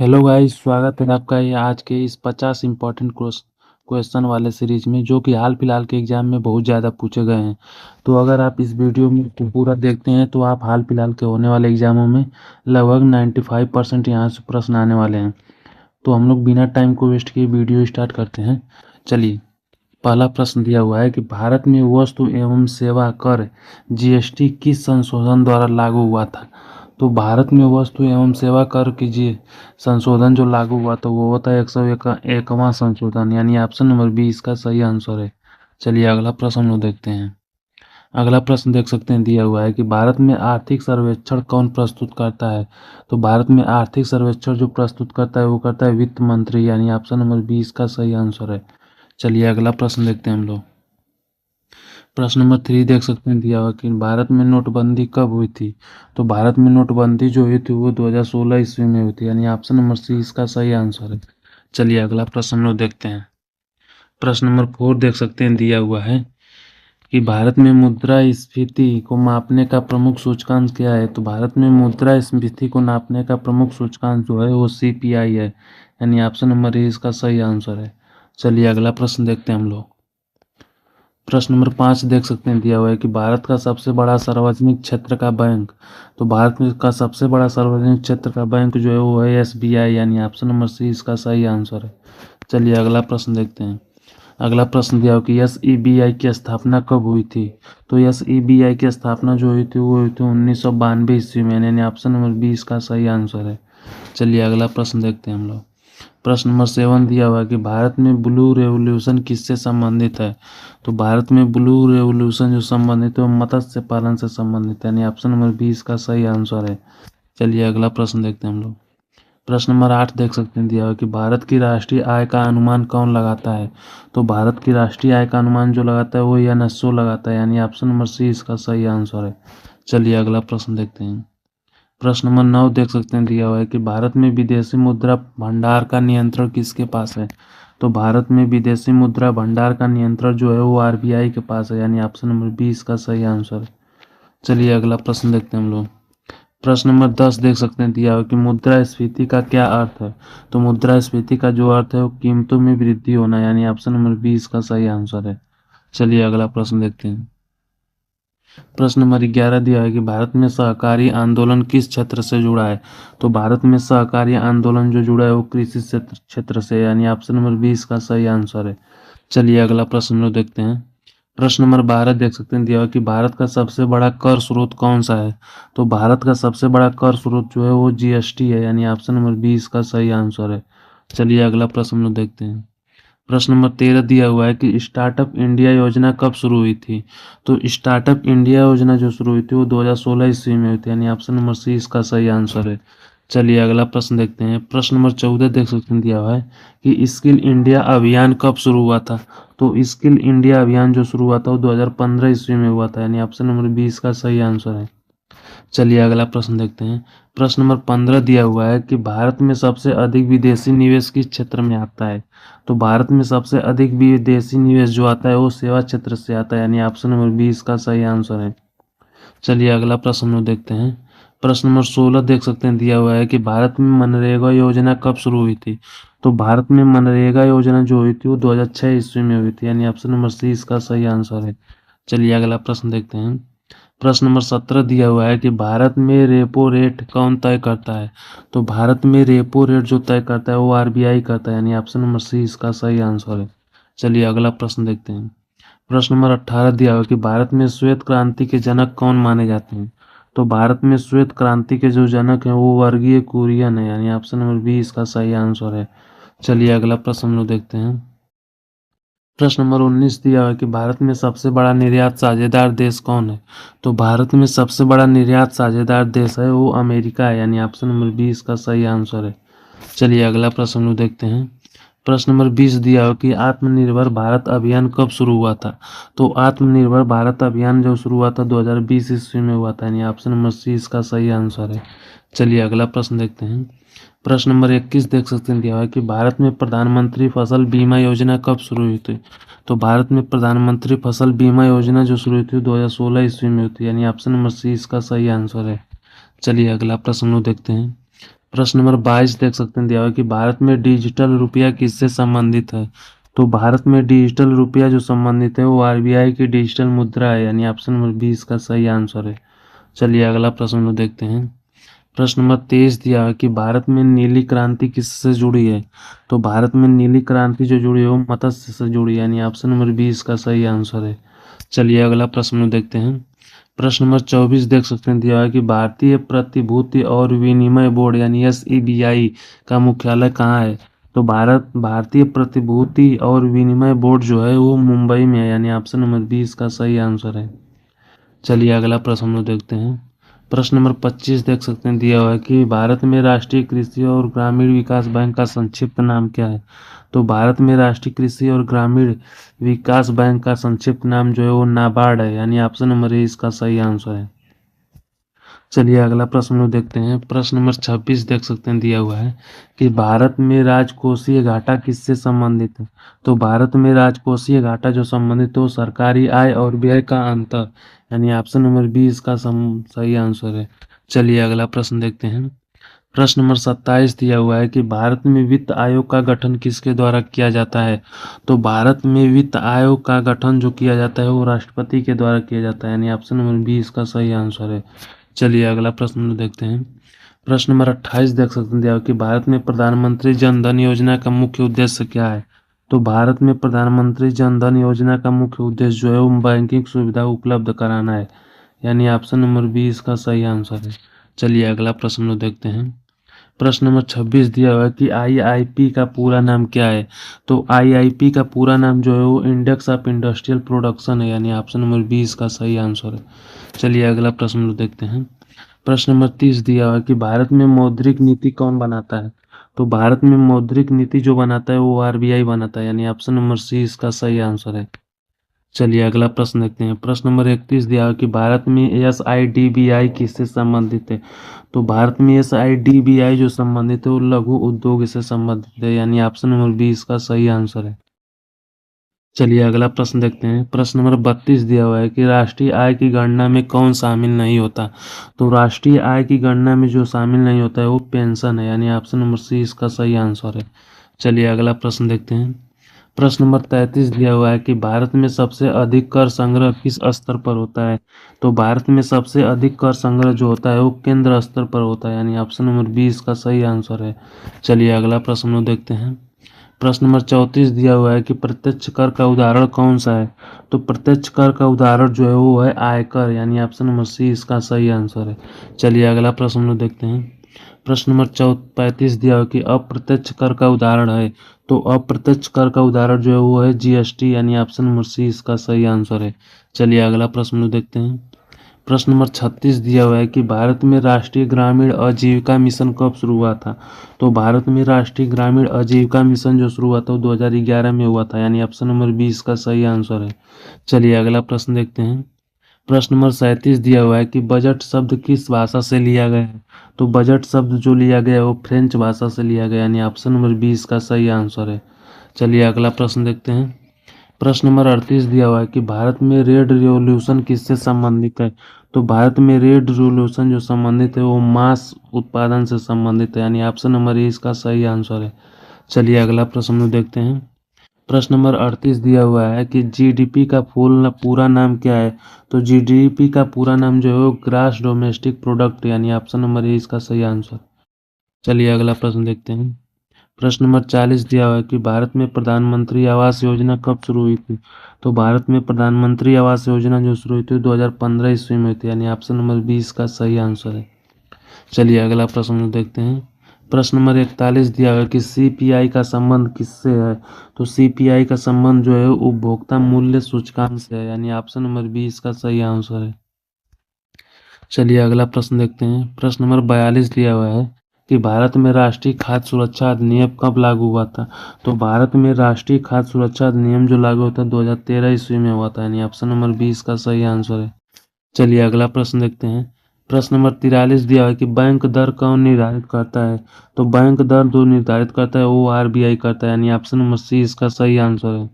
Hello guys, स्वागत है आपका ये आज के इस 50 इम्पोर्टेंट क्वेश्चन वाले सीरीज में, जो कि हाल फिलहाल के एग्जाम में बहुत ज़्यादा पूछे गए हैं। तो अगर आप इस वीडियो में को पूरा देखते हैं तो आप हाल फिलहाल के होने वाले एग्जामों में लगभग 95% यहाँ से प्रश्न आने वाले हैं। तो हम लोग बिना टाइम को वेस्ट किए वीडियो स्टार्ट करते हैं। चलिए, पहला प्रश्न दिया हुआ है कि भारत में वस्तु एवं सेवा कर जीएसटी किस संशोधन द्वारा लागू हुआ था। तो भारत में वस्तु एवं सेवा कर की जी संशोधन जो लागू हुआ था वो होता है 101वां संशोधन, यानी ऑप्शन नंबर बी इसका सही आंसर है। चलिए अगला प्रश्न हम लोग देखते हैं। अगला प्रश्न देख सकते हैं, दिया हुआ है कि भारत में आर्थिक सर्वेक्षण कौन प्रस्तुत करता है। तो भारत में आर्थिक सर्वेक्षण जो प्रस्तुत करता है वो करता है वित्त मंत्री, यानी ऑप्शन नंबर बी इसका सही आंसर है। चलिए अगला प्रश्न देखते हैं हम लोग। प्रश्न नंबर 3 देख सकते हैं, दिया हुआ कि भारत में नोटबंदी कब हुई थी। तो भारत में नोटबंदी जो हुई थी वो 2016 ईस्वी में हुई थी, यानी ऑप्शन नंबर सी इसका सही आंसर है। चलिए अगला प्रश्न हम लोग देखते हैं। प्रश्न नंबर 4 देख सकते हैं, दिया हुआ है कि भारत में मुद्रास्फीति को मापने का प्रमुख सूचकांक क्या है। तो भारत में मुद्रास्फीति को नापने का प्रमुख सूचकांक जो है वो सीपीआई है, यानी ऑप्शन नंबर ए इसका सही आंसर है। चलिए अगला प्रश्न देखते हैं हम लोग। प्रश्न नंबर 5 देख सकते हैं, दिया हुआ है कि भारत का सबसे बड़ा सार्वजनिक क्षेत्र का बैंक। तो भारत में का सबसे बड़ा सार्वजनिक क्षेत्र का बैंक जो है वो है एसबीआई, यानी ऑप्शन नंबर सी इसका सही आंसर है। चलिए अगला प्रश्न देखते हैं। अगला प्रश्न दिया हुआ कि एसईबीआई की स्थापना कब हुई थी। तो एसईबीआई की स्थापना जो हुई थी वो हुई थी 1992 ईस्वी में, यानी ऑप्शन नंबर बी इसका सही आंसर है। चलिए अगला प्रश्न देखते हैं हम लोग। प्रश्न नंबर 7 दिया हुआ है कि भारत में ब्लू रेवोल्यूशन किससे संबंधित है। तो भारत में ब्लू रेवोल्यूशन जो संबंधित है वो मत्स्य पालन से संबंधित है, यानी ऑप्शन नंबर 20 का सही आंसर है। चलिए अगला प्रश्न देखते हैं हम लोग। प्रश्न नंबर 8 देख सकते हैं, दिया हुआ है कि भारत की राष्ट्रीय आय का अनुमान कौन लगाता है। तो भारत की राष्ट्रीय आय का अनुमान जो लगाता है वो एनएसओ लगाता है, यानी ऑप्शन नंबर सी इसका सही आंसर है। चलिए अगला प्रश्न देखते हैं। प्रश्न नंबर 9 देख सकते हैं, दिया हुआ है कि भारत में विदेशी मुद्रा भंडार का नियंत्रण किसके पास है। तो भारत में विदेशी मुद्रा भंडार का नियंत्रण जो है वो आरबीआई के पास है, यानी ऑप्शन नंबर 20 का सही आंसर है। चलिए अगला प्रश्न देखते हैं हम लोग। प्रश्न नंबर 10 देख सकते हैं, दिया हुआ है कि मुद्रास्फीति का क्या अर्थ है। तो मुद्रास्फीति का जो अर्थ है वो कीमतों में वृद्धि होना, यानी ऑप्शन नंबर 20 का सही आंसर है। चलिए अगला प्रश्न देखते हैं। प्रश्न नंबर 11 दिया है कि भारत में सहकारी आंदोलन किस क्षेत्र से जुड़ा है। तो भारत में सहकारी आंदोलन जो जुड़ा है वो कृषि क्षेत्र से, यानी ऑप्शन नंबर 20 का सही आंसर है। चलिए अगला प्रश्न हम लोग देखते हैं। प्रश्न नंबर 12 देख सकते हैं, दिया हुआ कि भारत का सबसे बड़ा कर स्रोत कौन सा है। तो भारत का सबसे बड़ा कर स्रोत जो है वो जीएसटी है, यानी ऑप्शन नंबर 20 का सही आंसर है। चलिए अगला प्रश्न हम लोग देखते हैं। प्रश्न नंबर 13 दिया हुआ है कि स्टार्टअप इंडिया योजना कब शुरू हुई थी। तो स्टार्टअप इंडिया योजना जो शुरू हुई थी वो 2016 ईस्वी में हुई थी, यानी ऑप्शन नंबर सी इसका सही आंसर है। चलिए अगला प्रश्न देखते हैं। प्रश्न नंबर 14 देख सकते हैं, दिया हुआ है कि स्किल इंडिया अभियान कब शुरू हुआ था। तो स्किल इंडिया अभियान जो शुरू हुआ था वो 2015 ईस्वी में हुआ था, यानी ऑप्शन नंबर 20 का सही आंसर है। चलिए अगला प्रश्न देखते हैं। प्रश्न नंबर 15 दिया हुआ है कि भारत में सबसे अधिक विदेशी निवेश किस क्षेत्र में आता है। तो भारत में सबसे अधिक विदेशी निवेश जो आता है वो सेवा क्षेत्र से आता है, यानी ऑप्शन नंबर 20 का सही आंसर है। चलिए अगला प्रश्न हम लोग देखते हैं। प्रश्न नंबर 16 देख सकते हैं, दिया हुआ है कि भारत में मनरेगा योजना कब शुरू हुई थी। तो भारत में मनरेगा योजना जो हुई थी वो 2006 ईस्वी में हुई थी, यानी ऑप्शन नंबर सी इसका सही आंसर है। चलिए अगला प्रश्न देखते हैं। प्रश्न नंबर 17 दिया हुआ है कि भारत में रेपो रेट कौन तय करता है। तो भारत में रेपो रेट जो तय करता है वो आरबीआई करता है, यानी ऑप्शन नंबर सी इसका सही आंसर है। चलिए अगला प्रश्न देखते हैं। प्रश्न नंबर 18 दिया हुआ है कि भारत में श्वेत क्रांति के जनक कौन माने जाते हैं। तो भारत में श्वेत क्रांति के जो जनक हैं वो वर्गीय कुरियन है, यानी ऑप्शन नंबर बी इसका सही आंसर है। चलिए अगला प्रश्न हम लोग देखते हैं। प्रश्न नंबर 19 दिया हुआ कि भारत में सबसे बड़ा निर्यात साझेदार देश कौन है। तो भारत में सबसे बड़ा निर्यात साझेदार देश है वो अमेरिका है, यानी ऑप्शन नंबर 20 का सही आंसर है। चलिए अगला प्रश्न हम लोग देखते हैं। प्रश्न नंबर 20 दिया हुआ कि आत्मनिर्भर भारत अभियान कब शुरू हुआ था। तो आत्मनिर्भर भारत अभियान जो शुरू हुआ था 2020 ईस्वी में हुआ था, यानी ऑप्शन नंबर सी इसका सही आंसर है। चलिए अगला प्रश्न देखते हैं। प्रश्न नंबर 21 देख सकते हैं, दिया हुआ है कि भारत में प्रधानमंत्री फसल बीमा योजना कब शुरू हुई थी। तो भारत में प्रधानमंत्री फसल बीमा योजना जो शुरू हुई थी 2016 ईस्वी में हुई थी, यानी ऑप्शन नंबर सी इसका सही आंसर है। चलिए अगला प्रश्न हम लोग देखते हैं। प्रश्न नंबर 22 देख सकते हैं, दिया हुआ है कि भारत में डिजिटल रुपया किससे संबंधित है। तो भारत में डिजिटल रुपया जो संबंधित है वो आरबीआई की डिजिटल मुद्रा है, यानी ऑप्शन नंबर 20 का सही आंसर है। चलिए अगला प्रश्न हम देखते हैं। प्रश्न नंबर 23 दिया है कि भारत में नीली क्रांति किससे जुड़ी है। तो भारत में नीली क्रांति जो जुड़ी है वो मत्स्य से जुड़ी है, यानी ऑप्शन नंबर 20 का सही आंसर है। चलिए अगला प्रश्न देखते हैं। प्रश्न नंबर 24 देख सकते हैं, दिया है कि भारतीय प्रतिभूति और विनिमय बोर्ड यानी एसईबीआई का मुख्यालय कहाँ है। तो भारतीय प्रतिभूति और विनिमय बोर्ड जो है वो मुंबई में है, यानी ऑप्शन नंबर 20 का सही आंसर है। चलिए अगला प्रश्न हम लोग देखते हैं। प्रश्न नंबर 25 देख सकते हैं, दिया हुआ है कि भारत में राष्ट्रीय कृषि और ग्रामीण विकास बैंक का संक्षिप्त नाम क्या है। तो भारत में राष्ट्रीय कृषि और ग्रामीण विकास बैंक का संक्षिप्त नाम जो है वो नाबार्ड है, यानी ऑप्शन नंबर ए इसका सही आंसर है। चलिए अगला प्रश्न लोग देखते हैं। प्रश्न नंबर 26 देख सकते हैं, दिया हुआ है कि भारत में राजकोषीय घाटा किससे संबंधित है। तो भारत में राजकोषीय घाटा जो संबंधित है वो सरकारी आय और व्यय का अंतर, यानी ऑप्शन नंबर बी इसका सही आंसर है। चलिए अगला प्रश्न देखते हैं। प्रश्न नंबर 27 दिया हुआ है कि भारत में वित्त आयोग का गठन किसके द्वारा किया जाता है। तो भारत में वित्त आयोग का गठन जो किया जाता है वो राष्ट्रपति के द्वारा किया जाता है, यानी ऑप्शन नंबर बी इसका सही आंसर है। चलिए अगला प्रश्न देखते हैं। प्रश्न नंबर 28 देख सकते हैं, दिया हुआ है कि भारत में प्रधानमंत्री जन धन योजना का मुख्य उद्देश्य क्या है। तो भारत में प्रधानमंत्री जन धन योजना का मुख्य उद्देश्य जो है वो बैंकिंग सुविधा उपलब्ध कराना है, यानी ऑप्शन नंबर बी इसका सही आंसर है। चलिए अगला प्रश्न देखते हैं। प्रश्न नंबर 26 दिया हुआ है कि आईआईपी का पूरा नाम क्या है। तो आईआईपी का पूरा नाम जो है वो इंडेक्स ऑफ इंडस्ट्रियल प्रोडक्शन है, यानी ऑप्शन नंबर 20 का सही आंसर है। चलिए अगला प्रश्न देखते हैं। प्रश्न नंबर 30 दिया हुआ है कि भारत में मौद्रिक नीति कौन बनाता है। तो भारत में मौद्रिक नीति जो बनाता है वो आरबीआई बनाता है, यानी ऑप्शन नंबर सी इसका सही आंसर है। चलिए अगला प्रश्न देखते हैं। प्रश्न नंबर 31 दिया है कि भारत में एसआईडीबीआई किससे संबंधित है। तो भारत में एसआईडीबीआई जो संबंधित है वो लघु उद्योग से संबंधित है, यानी ऑप्शन नंबर बी इसका सही आंसर है। चलिए अगला प्रश्न देखते हैं। प्रश्न नंबर 32 दिया हुआ है कि राष्ट्रीय आय की गणना में कौन शामिल नहीं होता। तो राष्ट्रीय आय की गणना में जो शामिल नहीं होता है वो पेंशन है, यानी ऑप्शन नंबर सी इसका सही आंसर है। चलिए अगला प्रश्न देखते हैं। प्रश्न नंबर 33 दिया हुआ है कि भारत में सबसे अधिक कर संग्रह किस स्तर पर होता है। तो भारत में सबसे अधिक कर संग्रह जो होता है वो केंद्र स्तर पर होता है, यानी ऑप्शन नंबर 20 का सही आंसर है। चलिए अगला प्रश्न देखते हैं। प्रश्न नंबर 34 दिया हुआ है कि प्रत्यक्ष कर का उदाहरण कौन सा है। तो प्रत्यक्ष कर का उदाहरण जो है वो है आयकर, यानी ऑप्शन नंबर सी इसका सही आंसर है। चलिए अगला प्रश्न देखते हैं। प्रश्न नंबर 35 दिया हुआ कि अप्रत्यक्ष कर का उदाहरण है। तो अप्रत्यक्ष कर का उदाहरण जो है वो है जीएसटी, यानी ऑप्शन नंबर सी इसका सही आंसर है। चलिए अगला प्रश्न देखते हैं। प्रश्न नंबर 36 दिया हुआ है कि भारत में राष्ट्रीय ग्रामीण आजीविका मिशन कब शुरू हुआ था। तो भारत में राष्ट्रीय ग्रामीण आजीविका मिशन जो शुरू हुआ था वो 2011 में हुआ था, यानी ऑप्शन नंबर 20 का सही आंसर है। चलिए अगला प्रश्न देखते हैं। प्रश्न नंबर 37 दिया हुआ है कि बजट शब्द किस भाषा से लिया गया है। तो बजट शब्द जो लिया गया है वो फ्रेंच भाषा से लिया गया, यानी ऑप्शन नंबर 20 का सही आंसर है। चलिए अगला प्रश्न देखते हैं। प्रश्न नंबर 38 दिया हुआ है कि भारत में रेड रिवॉल्यूशन किससे संबंधित है। तो भारत में रेड रिवॉल्यूशन जो संबंधित है वो मांस उत्पादन से संबंधित है, यानी ऑप्शन नंबर ए इसका सही आंसर है। चलिए अगला प्रश्न देखते हैं। प्रश्न नंबर 38 दिया हुआ है कि जीडीपी का पूरा नाम क्या है। तो जीडीपी का पूरा नाम जो है वो ग्रास डोमेस्टिक प्रोडक्ट, यानी ऑप्शन नंबर ए इसका सही आंसर। चलिए अगला प्रश्न देखते हैं। प्रश्न नंबर 40 दिया हुआ है कि भारत में प्रधानमंत्री आवास योजना कब शुरू हुई थी। तो भारत में प्रधानमंत्री आवास योजना जो शुरू हुई थी 2015 ईस्वी में हुई थी, यानी ऑप्शन नंबर 20 का सही आंसर है। चलिए अगला प्रश्न देखते हैं। प्रश्न नंबर 41 दिया हुआ है कि सीपीआई का संबंध किससे है। तो सीपीआई का संबंध जो है उपभोक्ता मूल्य सूचकांक से है, यानी ऑप्शन नंबर 20 का सही आंसर है। चलिए अगला प्रश्न देखते हैं। प्रश्न नंबर 42 दिया हुआ है कि भारत में राष्ट्रीय खाद्य सुरक्षा अधिनियम कब लागू हुआ था। तो भारत में राष्ट्रीय खाद्य सुरक्षा अधिनियम जो लागू होता है 2013 ईस्वी में हुआ था, यानी ऑप्शन नंबर 20 का सही आंसर है। चलिए अगला प्रश्न देखते हैं। प्रश्न नंबर 43 दिया है कि बैंक दर कौन निर्धारित करता है। तो बैंक दर जो निर्धारित करता है वो आरबीआई करता है, यानी ऑप्शन नंबर सी इसका सही आंसर है।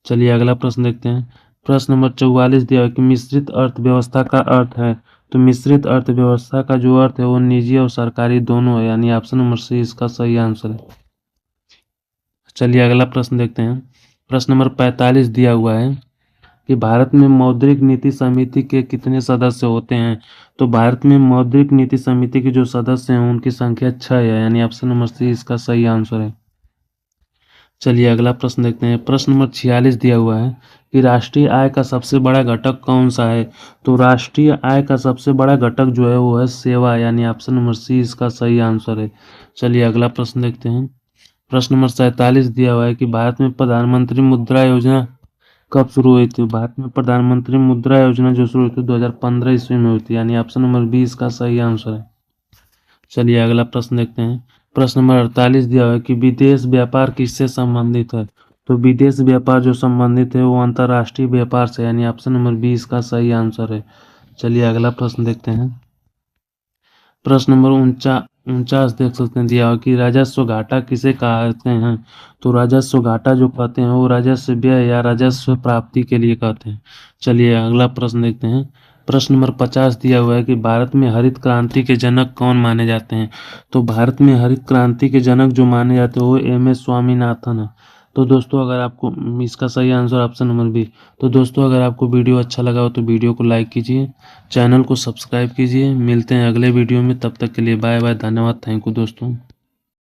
चलिए अगला प्रश्न देखते हैं। प्रश्न नंबर 44 दिया है कि मिश्रित अर्थव्यवस्था का अर्थ है। तो मिश्रित अर्थव्यवस्था का जो अर्थ है वो निजी और सरकारी दोनों है, यानी ऑप्शन नंबर सी इसका सही आंसर है। चलिए अगला प्रश्न देखते हैं। प्रश्न नंबर 45 दिया हुआ है कि भारत में मौद्रिक नीति समिति के कितने सदस्य होते हैं। तो भारत में मौद्रिक नीति समिति के जो सदस्य हैं उनकी संख्या 6 है, यानी ऑप्शन नंबर सी इसका सही आंसर है। चलिए अगला प्रश्न देखते हैं। प्रश्न नंबर 46 दिया हुआ है कि राष्ट्रीय आय का सबसे बड़ा घटक कौन सा है। तो राष्ट्रीय आय का सबसे बड़ा घटक जो है वो है सेवा, यानी ऑप्शन नंबर सी इसका सही आंसर है। चलिए अगला प्रश्न देखते हैं। प्रश्न नंबर 47 दिया हुआ है कि भारत में प्रधानमंत्री मुद्रा योजना कब शुरू हुई थी। भारत में प्रधानमंत्री मुद्रा योजना जो शुरू हुई थी 2015 ईस्वी में हुई थी, यानी ऑप्शन नंबर बी इसका सही आंसर है। चलिए अगला प्रश्न देखते हैं। प्रश्न नंबर 48 दिया हुआ है कि विदेश व्यापार किससे संबंधित है। तो विदेश व्यापार जो संबंधित है वो अंतर्राष्ट्रीय व्यापार से, यानी ऑप्शन नंबर बी इसका सही आंसर है। चलिए अगला प्रश्न देखते हैं। प्रश्न नंबर 49 देख सकते हैं दिया हुआ कि राजस्व घाटा किसे कहते हैं। तो राजस्व घाटा जो कहते हैं वो राजस्व व्यय या राजस्व प्राप्ति के लिए कहते हैं। चलिए अगला प्रश्न देखते हैं। प्रश्न नंबर 50 दिया हुआ है कि भारत में हरित क्रांति के जनक कौन माने जाते हैं। तो भारत में हरित क्रांति के जनक जो माने जाते हैं वो एम.एस. स्वामीनाथन है। तो दोस्तों अगर आपको इसका सही आंसर ऑप्शन नंबर बी। तो दोस्तों अगर आपको वीडियो अच्छा लगा हो तो वीडियो को लाइक कीजिए, चैनल को सब्सक्राइब कीजिए। मिलते हैं अगले वीडियो में, तब तक के लिए बाय बाय, धन्यवाद, थैंक यू दोस्तों।